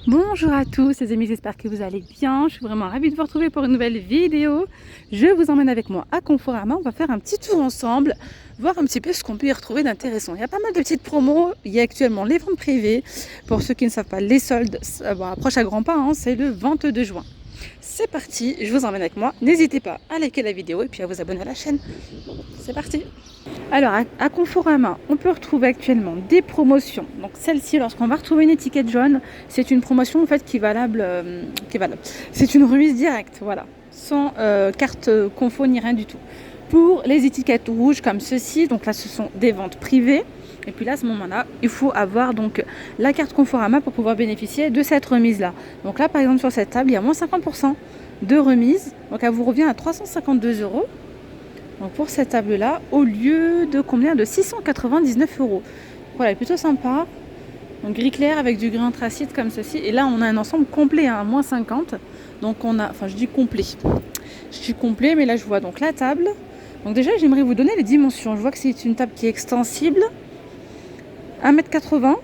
Bonjour à tous les amis, j'espère que vous allez bien. Je suis vraiment ravie de vous retrouver pour une nouvelle vidéo. Je vous emmène avec moi à Conforama. On va faire un petit tour ensemble, voir un petit peu ce qu'on peut y retrouver d'intéressant. Il y a pas mal de petites promos. Il y a actuellement les ventes privées. Pour ceux qui ne savent pas, les soldes approchent à grands pas, hein, c'est le 22 juin. C'est parti, je vous emmène avec moi. N'hésitez pas à liker la vidéo et puis à vous abonner à la chaîne. C'est parti. Alors à Conforama, on peut retrouver actuellement des promotions. Donc celle-ci, lorsqu'on va retrouver une étiquette jaune, c'est une promotion en fait qui est valable. C'est une remise directe, voilà, sans carte confo ni rien du tout. Pour les étiquettes rouges comme ceci, donc là ce sont des ventes privées. Et puis là, à ce moment-là, il faut avoir donc la carte Conforama pour pouvoir bénéficier de cette remise-là. Donc là, par exemple, sur cette table, il y a moins 50% de remise. Donc elle vous revient à 352 €. Donc pour cette table-là, au lieu de combien? De 699 €. Voilà, elle est plutôt sympa. Donc gris clair avec du gris anthracite comme ceci. Et là, on a un ensemble complet à moins 50. Donc on a, enfin je dis complet. Je dis complet, mais là je vois donc la table. Donc déjà, j'aimerais vous donner les dimensions. Je vois que c'est une table qui est extensible. 1,80 m,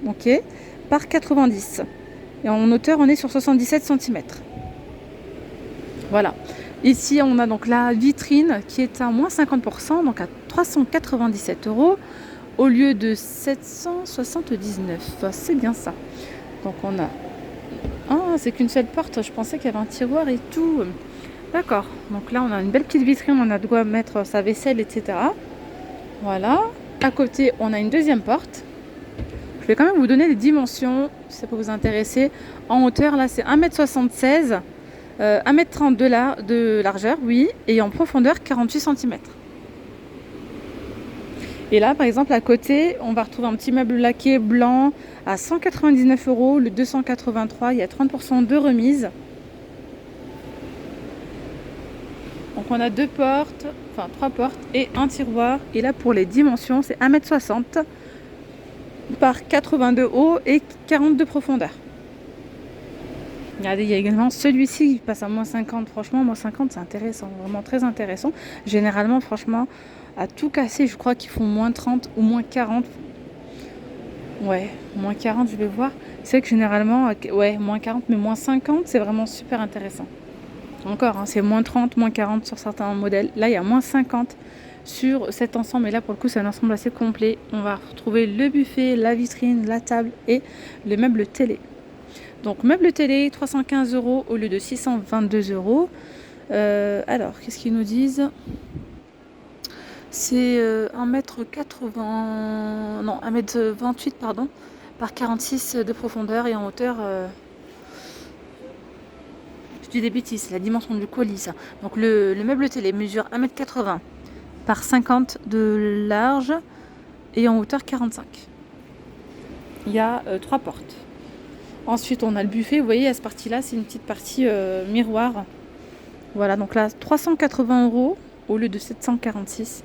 ok, par 90. Et en hauteur, on est sur 77 cm. Voilà. Ici, on a donc la vitrine qui est à moins 50%, donc à 397 € au lieu de 779. C'est bien ça. Donc on a... Ah, c'est qu'une seule porte. Je pensais qu'il y avait un tiroir et tout. D'accord. Donc là, on a une belle petite vitrine. On a de quoi mettre sa vaisselle, etc. Voilà. À côté, on a une deuxième porte. Je vais quand même vous donner les dimensions, si ça peut vous intéresser. En hauteur, là, c'est 1,76 m. 1,30 m de largeur, oui, et en profondeur 48 cm. Et là, par exemple, à côté, on va retrouver un petit meuble laqué blanc à 199 €, le 283, il y a 30% de remise. Donc on a deux portes, enfin trois portes et un tiroir. Et là, pour les dimensions, c'est 1,60 m par 82 haut et 42 profondeur. Regardez, il y a également celui-ci qui passe à moins 50. Franchement, moins 50, c'est intéressant, vraiment très intéressant. Généralement, franchement, à tout casser, je crois qu'ils font moins 30 ou moins 40. Ouais, moins 40, je vais voir. C'est que généralement, ouais, moins 40, mais moins 50, c'est vraiment super intéressant. Encore, hein, c'est moins 30, moins 40 sur certains modèles. Là, il y a moins 50 sur cet ensemble. Et là, pour le coup, c'est un ensemble assez complet. On va retrouver le buffet, la vitrine, la table et le meuble télé. Donc meuble télé, 315 € au lieu de 622 €. Alors, qu'est-ce qu'ils nous disent? C'est 1,80 m, non, 1,28 m, pardon, par 46 de profondeur et en hauteur... je dis des bêtises, c'est la dimension du colis, ça. Donc le meuble télé mesure 1,80 m par 50 de large et en hauteur 45. Il y a 3 portes. Ensuite, on a le buffet. Vous voyez, à cette partie-là, c'est une petite partie miroir. Voilà, donc là, 380 € au lieu de 746.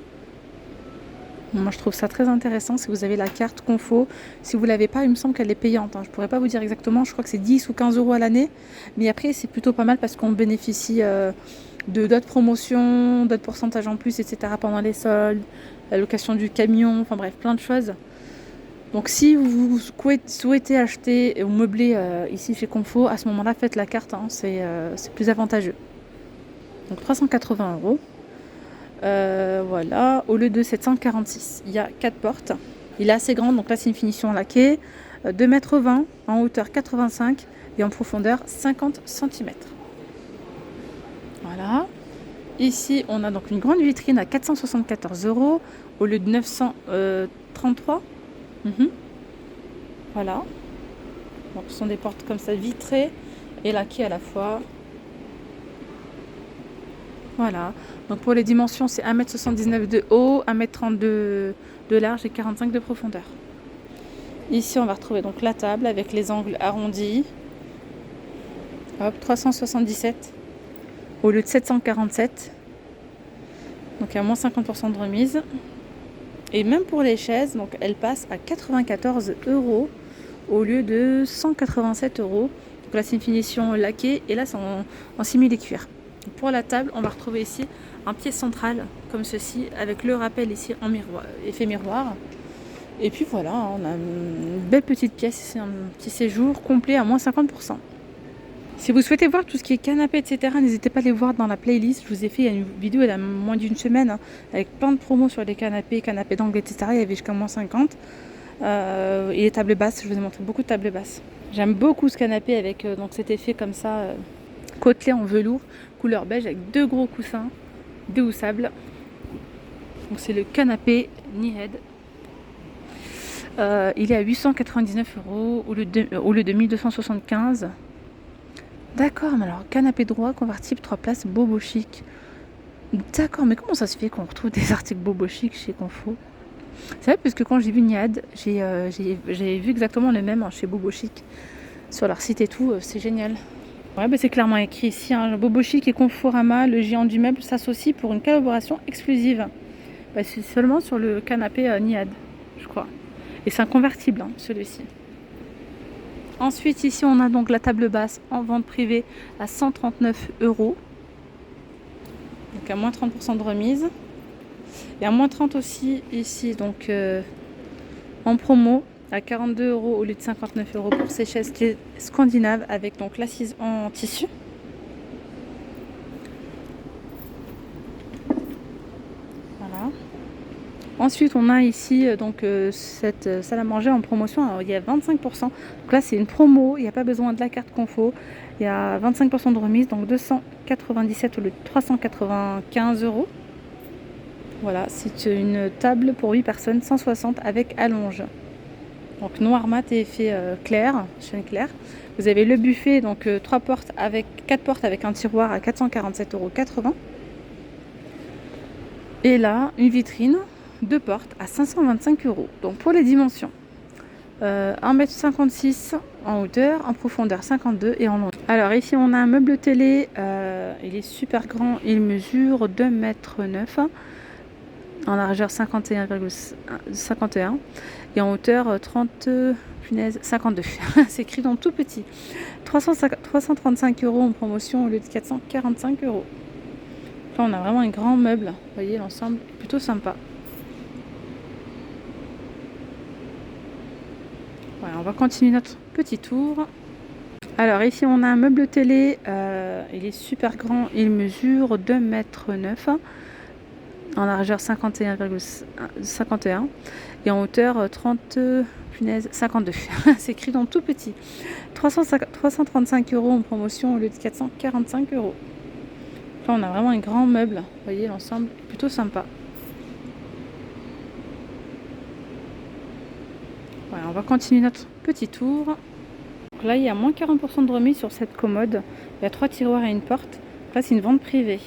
Moi, je trouve ça très intéressant si vous avez la carte Confo. Si vous ne l'avez pas, il me semble qu'elle est payante, hein. Je ne pourrais pas vous dire exactement. Je crois que c'est 10 ou 15 € à l'année. Mais après, c'est plutôt pas mal parce qu'on bénéficie de d'autres promotions, d'autres pourcentages en plus, etc. pendant les soldes, la location du camion, enfin bref, plein de choses. Donc si vous souhaitez acheter ou meubler ici chez Confo, à ce moment-là, faites la carte, hein, c'est plus avantageux. Donc 380 €. Voilà, au lieu de 746. Il y a 4 portes. Il est assez grand, donc là c'est une finition laquée. 2,20 m, en hauteur 85 et en profondeur 50 cm. Voilà. Ici, on a donc une grande vitrine à 474 € au lieu de 933. Voilà. Donc ce sont des portes comme ça vitrées et laquées à la fois. Voilà. Donc pour les dimensions, c'est 1,79 m de haut, 1,30 m de large et 45 de profondeur. Ici, on va retrouver donc la table avec les angles arrondis. Hop, 377 au lieu de 747. Donc il y a moins 50% de remise. Et même pour les chaises, donc elles passent à 94 € au lieu de 187 €. Donc là, c'est une finition laquée et là, c'est en simili-cuir. Pour la table, on va retrouver ici un pied central comme ceci avec le rappel ici en miroir, effet miroir. Et puis voilà, on a une belle petite pièce, c'est un petit séjour complet à moins 50%. Si vous souhaitez voir tout ce qui est canapé, etc., n'hésitez pas à les voir dans la playlist. Je vous ai fait une vidéo il y a moins d'une semaine avec plein de promos sur les canapés d'angle, etc. Il y avait jusqu'à moins 50. Et les tables basses, je vous ai montré beaucoup de tables basses. J'aime beaucoup ce canapé avec donc cet effet comme ça, côtelé en velours, couleur beige avec deux gros coussins déhoussables. Donc c'est le canapé Knee-Head. Il est à 899 € au lieu de 1275. D'accord, mais alors canapé droit, convertible, 3 places, Bobo Chic. D'accord, mais comment ça se fait qu'on retrouve des articles Bobo Chic chez Confo? C'est vrai, parce que quand j'ai vu Niad, j'ai vu exactement le même chez Bobo Chic. Sur leur site et tout, c'est génial. Ouais, bah c'est clairement écrit ici, hein, Bobo Chic et Conforama, le géant du meuble, s'associent pour une collaboration exclusive. Bah, c'est seulement sur le canapé Niad, je crois. Et c'est un convertible, hein, celui-ci. Ensuite, ici, on a donc la table basse en vente privée à 139 €. Donc à moins 30% de remise. Et à moins 30 aussi ici, donc en promo à 42 € au lieu de 59 € pour ces chaises scandinaves avec donc l'assise en tissu. Voilà. Ensuite, on a ici donc cette salle à manger en promotion. Alors, il y a 25%. Donc là, c'est une promo. Il n'y a pas besoin de la carte Confo. Il y a 25% de remise, donc 297 au lieu de 395 €. Voilà, c'est une table pour 8 personnes, 160 avec allonge. Donc noir mat et effet clair, chaîne claire. Vous avez le buffet, donc 4 portes avec un tiroir à 447,80 €. Et là, une vitrine, 2 portes à 525 €. Donc pour les dimensions, 1,56 m en hauteur, en profondeur 52 et en longueur. Alors ici on a un meuble télé, il est super grand, il mesure 2,9 m. En largeur 51,51 et en hauteur 52. C'est écrit dans tout petit. 335 € en promotion au lieu de 445 €. Là, on a vraiment un grand meuble. Vous voyez, l'ensemble est plutôt sympa. Voilà, on va continuer notre petit tour. Alors ici, on a un meuble télé. Il est super grand. Il mesure 2,9 m. En largeur 51,51 et en hauteur 52. C'est écrit dans tout petit. 335 € en promotion au lieu de 445 €. Là, on a vraiment un grand meuble. Vous voyez, l'ensemble est plutôt sympa. Voilà, on va continuer notre petit tour. Donc là, il y a moins 40% de remise sur cette commode. Il y a 3 tiroirs et une porte. Là, c'est une vente privée.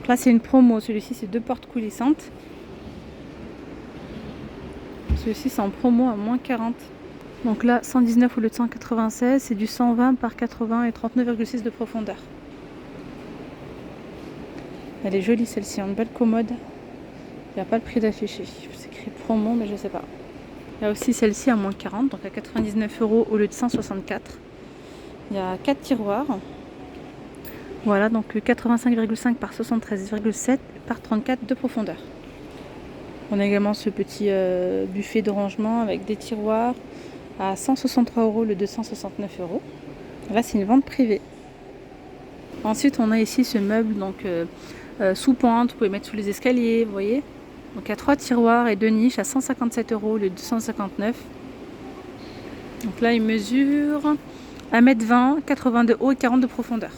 Là, c'est une promo. Celui-ci, c'est 2 portes coulissantes. Celui-ci, c'est en promo à moins 40. Donc là, 119 au lieu de 196. C'est du 120 par 80 et 39,6 de profondeur. Elle est jolie, celle-ci. Une belle commode. Il n'y a pas le prix d'affiché. C'est écrit promo, mais je ne sais pas. Il y a aussi celle-ci à moins 40. Donc à 99 € au lieu de 164. Il y a 4 tiroirs. Voilà, donc 85,5 par 73,7 par 34 de profondeur. On a également ce petit buffet de rangement avec des tiroirs à 163 € le 269 €. Là, c'est une vente privée. Ensuite, on a ici ce meuble donc sous pente, vous pouvez mettre sous les escaliers, vous voyez. Donc il y a 3 tiroirs et 2 niches à 157 € le 259. Donc là, il mesure 1,20 m, 80 de haut et 40 de profondeur.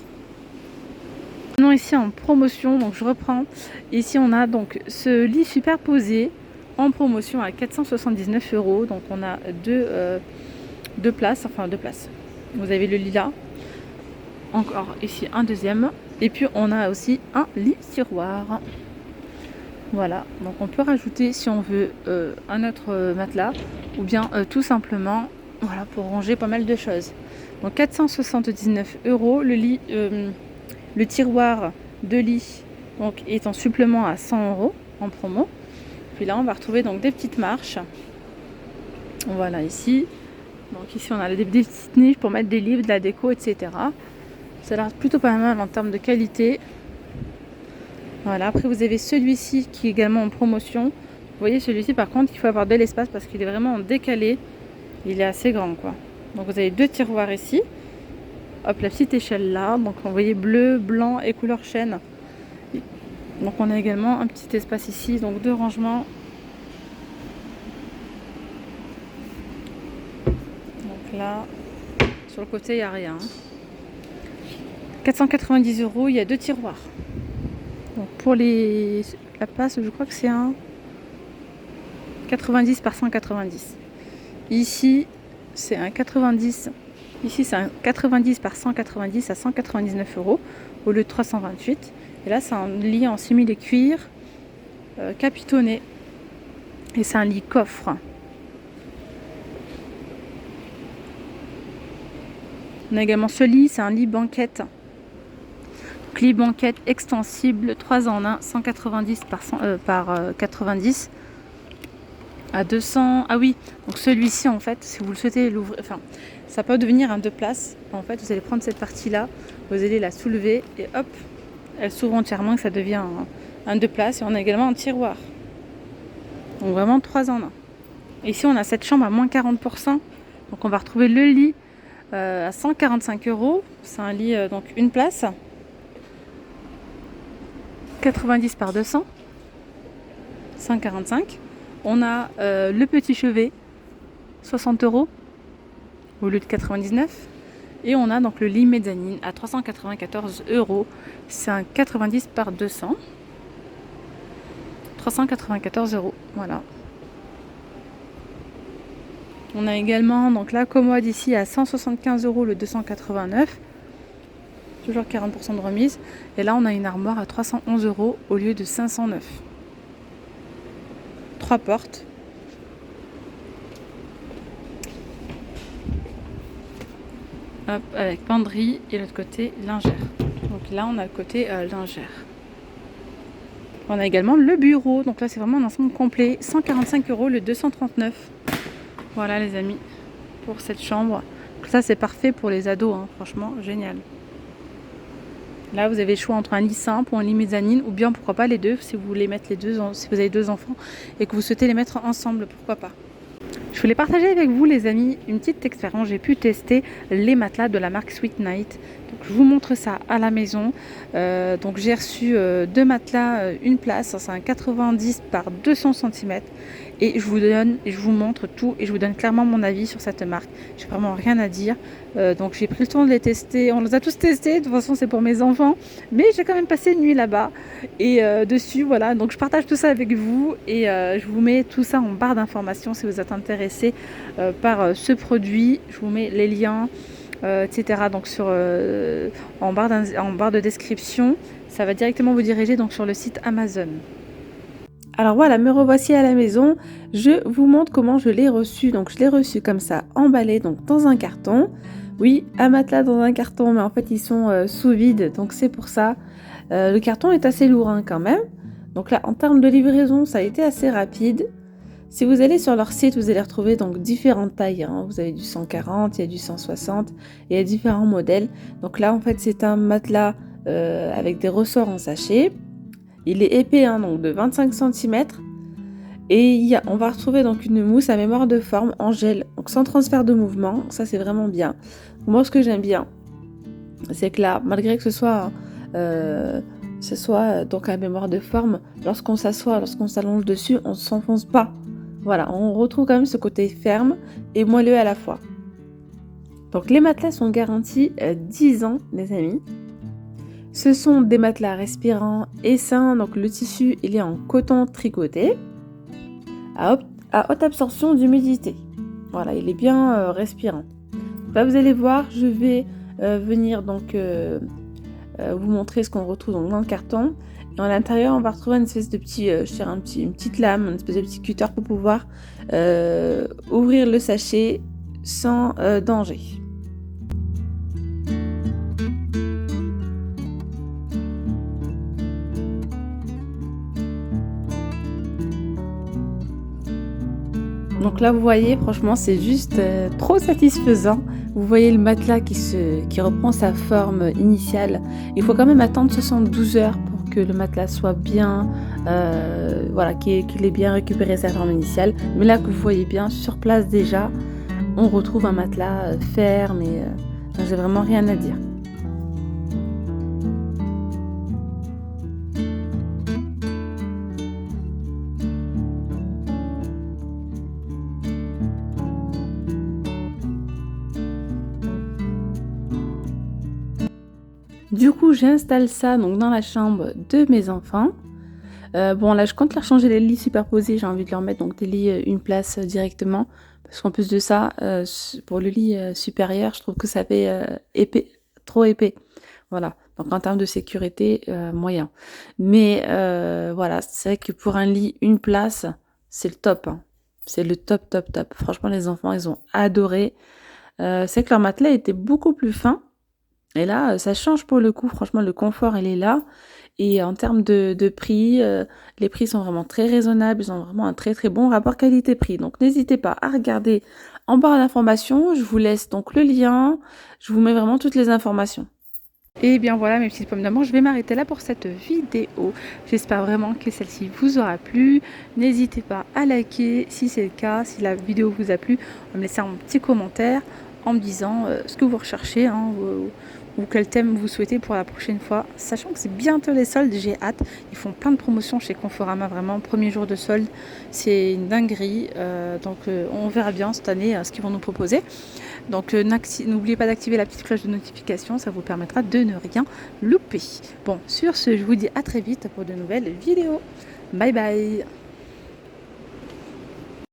Non, ici en promotion, donc je reprends. Ici on a donc ce lit superposé en promotion à 479 €. Donc on a deux places, enfin 2 places. Vous avez le lit là, encore ici un deuxième, et puis on a aussi un lit tiroir. Voilà, donc on peut rajouter si on veut un autre matelas ou bien tout simplement voilà pour ranger pas mal de choses. Donc 479 € le lit. Le tiroir de lit donc, est en supplément à 100 € en promo. Puis là, on va retrouver donc des petites marches. Voilà, ici. Donc ici, on a des petites niches pour mettre des livres, de la déco, etc. Ça a l'air plutôt pas mal en termes de qualité. Voilà, après vous avez celui-ci qui est également en promotion. Vous voyez, celui-ci, par contre, il faut avoir de l'espace parce qu'il est vraiment décalé. Il est assez grand, quoi. Donc, vous avez 2 tiroirs ici. Hop, la petite échelle là. Donc, vous voyez bleu, blanc et couleur chêne. Donc, on a également un petit espace ici. Donc, 2 rangements. Donc là, sur le côté, il n'y a rien. 490 €, il y a 2 tiroirs. Donc, pour la place, je crois que c'est un 90 par 190. Ici, c'est un 90. Ici, c'est un 90 par 190 à 199 € au lieu de 328. Et là, c'est un lit en simili-cuir capitonné. Et c'est un lit coffre. On a également ce lit, c'est un lit banquette. Donc, lit banquette extensible, 3 en 1, 190 par 90 à 200. Ah oui, donc celui-ci, en fait, si vous le souhaitez l'ouvrir, enfin, ça peut devenir un 2 places. En fait, vous allez prendre cette partie-là, vous allez la soulever et hop, elle s'ouvre entièrement et ça devient un 2 places. Et on a également un tiroir. Donc vraiment 3 en 1. Et ici, on a cette chambre à moins 40%. Donc on va retrouver le lit à 145 €. C'est un lit, donc une place. 90 par 200. 145. On a le petit chevet, 60 € au lieu de 99. Et on a donc le lit mezzanine à 394 €. C'est un 90 par 200. 394 €. Voilà. On a également donc la commode ici à 175 € le 289. Toujours 40% de remise. Et là, on a une armoire à 311 € au lieu de 509. 3 portes. Hop, avec penderie et l'autre côté lingère. Donc là, on a le côté lingère. On a également le bureau. Donc là, c'est vraiment un ensemble complet. 145 € le 239. Voilà, les amis, pour cette chambre. Donc ça, c'est parfait pour les ados. Hein. Franchement, génial. Là, vous avez le choix entre un lit simple ou un lit mezzanine, ou bien pourquoi pas les deux, si vous voulez mettre les deux, si vous avez 2 enfants et que vous souhaitez les mettre ensemble, pourquoi pas. Je voulais partager avec vous, les amis, une petite expérience. J'ai pu tester les matelas de la marque Sweet Night. Donc, je vous montre ça à la maison. Donc j'ai reçu 2 matelas, une place. C'est un 90 par 200 cm. Et je vous montre tout et je vous donne clairement mon avis sur cette marque. J'ai vraiment rien à dire. Donc j'ai pris le temps de les tester. On les a tous testés. De toute façon, c'est pour mes enfants. Mais j'ai quand même passé une nuit là-bas. Et dessus, voilà. Donc je partage tout ça avec vous. Et je vous mets tout ça en barre d'informations si vous êtes intéressé par ce produit. Je vous mets les liens, etc. Donc en barre de description. Ça va directement vous diriger donc sur le site Amazon. Alors voilà, me revoici à la maison. Je vous montre comment je l'ai reçu. Donc je l'ai reçu comme ça, emballé donc dans un carton. Oui, un matelas dans un carton, mais en fait ils sont sous vide, donc c'est pour ça. Le carton est assez lourd hein, quand même. Donc là, en termes de livraison, ça a été assez rapide. Si vous allez sur leur site, vous allez retrouver donc différentes tailles. Hein. Vous avez du 140, il y a du 160, il y a différents modèles. Donc là, en fait, c'est un matelas avec des ressorts en sachet. Il est épais, hein, donc de 25 cm. Et on va retrouver donc une mousse à mémoire de forme en gel, donc sans transfert de mouvement. Ça, c'est vraiment bien. Moi, ce que j'aime bien, c'est que là, malgré que ce soit donc à mémoire de forme, lorsqu'on s'assoit, lorsqu'on s'allonge dessus, on ne s'enfonce pas. Voilà, on retrouve quand même ce côté ferme et moelleux à la fois. Donc les matelas sont garantis 10 ans, les amis. Ce sont des matelas respirants et sains, donc le tissu il est en coton tricoté à haute absorption d'humidité. Voilà, il est bien respirant. Donc là vous allez voir, je vais venir donc vous montrer ce qu'on retrouve dans le carton. Et à l'intérieur, on va retrouver une espèce de une petite lame, une espèce de petit cutter pour pouvoir ouvrir le sachet sans danger. Donc là, vous voyez, franchement, c'est juste trop satisfaisant. Vous voyez le matelas qui reprend sa forme initiale. Il faut quand même attendre 72 heures pour que le matelas soit bien, voilà, qu'il ait bien récupéré sa forme initiale. Mais là que vous voyez bien, sur place déjà, on retrouve un matelas ferme et j'ai vraiment rien à dire. Du coup, j'installe ça donc dans la chambre de mes enfants. Bon là, je compte leur changer les lits superposés. J'ai envie de leur mettre donc des lits, une place directement. Parce qu'en plus de ça, pour le lit supérieur, je trouve que ça fait épais, trop épais. Voilà. Donc en termes de sécurité, moyen. Mais voilà, c'est vrai que pour un lit, une place, c'est le top, hein. C'est le top, top, top. Franchement, les enfants, ils ont adoré. C'est que leur matelas était beaucoup plus fin. Et là, ça change pour le coup. Franchement, le confort, il est là. Et en termes de prix, les prix sont vraiment très raisonnables. Ils ont vraiment un très très bon rapport qualité-prix. Donc n'hésitez pas à regarder en barre d'informations. Je vous laisse donc le lien. Je vous mets vraiment toutes les informations. Et bien voilà mes petites pommes d'amour, je vais m'arrêter là pour cette vidéo. J'espère vraiment que celle-ci vous aura plu. N'hésitez pas à liker si c'est le cas, si la vidéo vous a plu, à me laisser un petit commentaire en me disant ce que vous recherchez, hein, ou quel thème vous souhaitez pour la prochaine fois. Sachant que c'est bientôt les soldes, j'ai hâte. Ils font plein de promotions chez Conforama, vraiment. Premier jour de solde, c'est une dinguerie. Donc on verra bien cette année ce qu'ils vont nous proposer. Donc n'oubliez pas d'activer la petite cloche de notification, ça vous permettra de ne rien louper. Bon, sur ce, je vous dis à très vite pour de nouvelles vidéos. Bye bye!